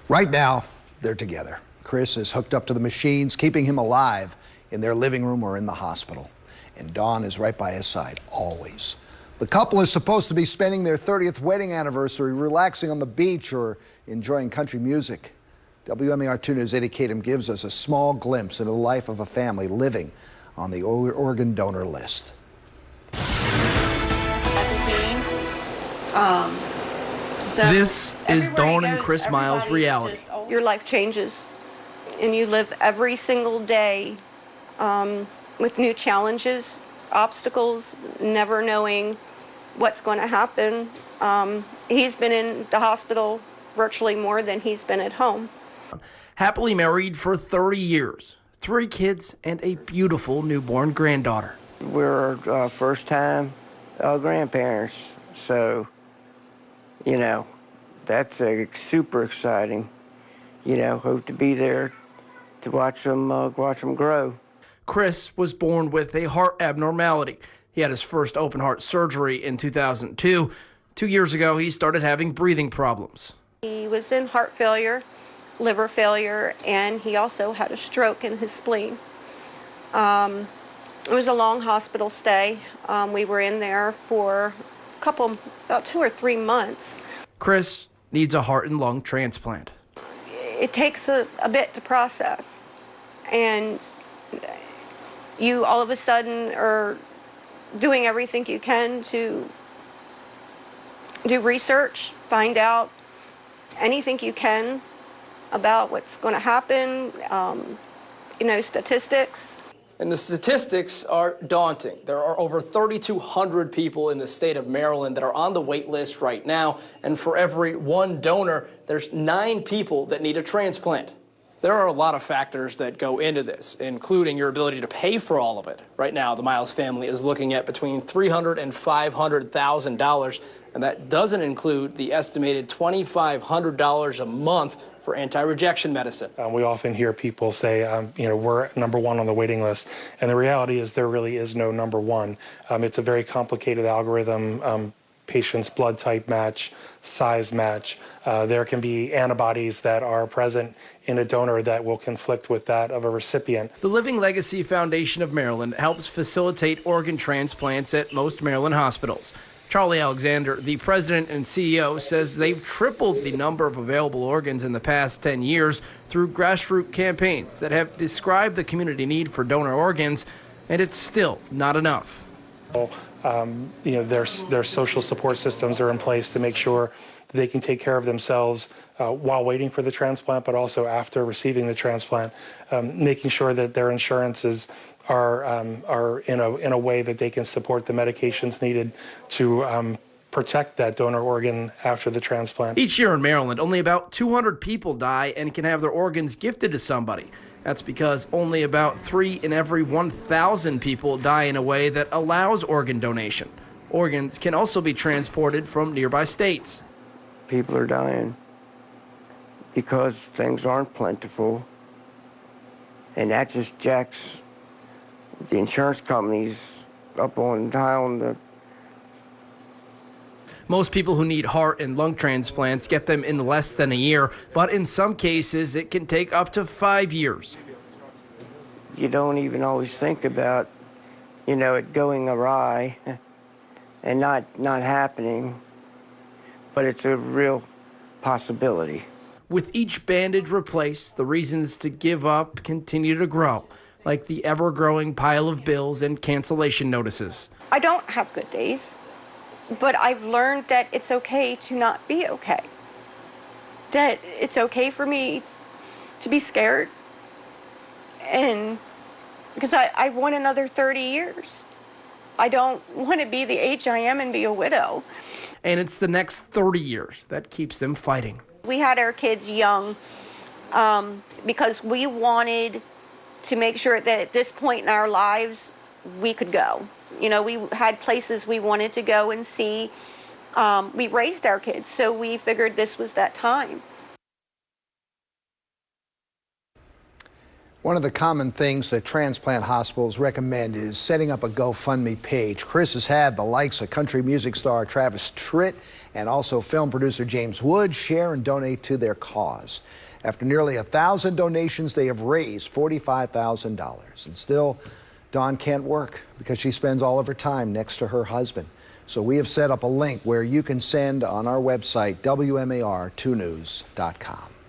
Right now, they're together. Chris is hooked up to the machines, keeping him alive in their living room or in the hospital. And Dawn is right by his side, always. The couple is supposed to be spending their 30th wedding anniversary relaxing on the beach or enjoying country music. WMAR-2 News Eddie Kadam gives us a small glimpse into the life of a family living on the organ donor list. This is Dawn and Chris Miles' reality. Your life changes, and you live every single day with new challenges, obstacles, never knowing what's going to happen. He's been in the hospital virtually more than he's been at home. Happily married for 30 years, 3 kids, and a beautiful newborn granddaughter. We're first-time grandparents, so, you know, that's super exciting. You know, hope to be there to watch them grow. Chris was born with a heart abnormality. He had his first open heart surgery in 2002. 2 years ago, he started having breathing problems. He was in heart failure, liver failure, and he also had a stroke in his spleen. It was a long hospital stay. We were in there for about 2 or 3 months. Chris needs a heart and lung transplant. It takes a bit to process, and you all of a sudden are doing everything you can to do research, find out anything you can about what's going to happen, statistics. And the statistics are daunting. There are over 3,200 people in the state of Maryland that are on the wait list right now, and for every 1 donor, there's 9 people that need a transplant. There are a lot of factors that go into this, including your ability to pay for all of it. Right now, the Miles family is looking at between $300,000 and $500,000, and that doesn't include the estimated $2,500 a month for anti-rejection medicine. We often hear people say, we're number 1 on the waiting list, and the reality is there really is no number 1. It's a very complicated algorithm. Patient's blood type match, size match. There can be antibodies that are present in a donor that will conflict with that of a recipient. The Living Legacy Foundation of Maryland helps facilitate organ transplants at most Maryland hospitals. Charlie Alexander, the president and CEO, says they've tripled the number of available organs in the past 10 years through grassroots campaigns that have described the community need for donor organs, and it's still not enough. Their social support systems are in place to make sure that they can take care of themselves while waiting for the transplant, but also after receiving the transplant, making sure that their insurances are in a way that they can support the medications needed to protect that donor organ after the transplant. Each year in Maryland, only about 200 people die and can have their organs gifted to somebody. That's because only about 3 in every 1,000 people die in a way that allows organ donation. Organs can also be transported from nearby states. People are dying because things aren't plentiful, and that just jacks the insurance companies up on high on the. Most people who need heart and lung transplants get them in less than a year, but in some cases it can take up to 5 years. You don't even always think about, it going awry and not happening, but it's a real possibility. With each bandage replaced, the reasons to give up continue to grow, like the ever-growing pile of bills and cancellation notices. I don't have good days, but I've learned that it's okay to not be okay. That it's okay for me to be scared, and because I want another 30 years. I don't want to be the age I am and be a widow. And it's the next 30 years that keeps them fighting. We had our kids young because we wanted to make sure that at this point in our lives, we could go. We had places we wanted to go and see. We raised our kids, so we figured this was that time. One of the common things that transplant hospitals recommend is setting up a GoFundMe page. Chris has had the likes of country music star Travis Tritt and also film producer James Wood share and donate to their cause. After nearly 1,000 donations, they have raised $45,000. And still, Dawn can't work because she spends all of her time next to her husband. So we have set up a link where you can send on our website, WMAR2news.com.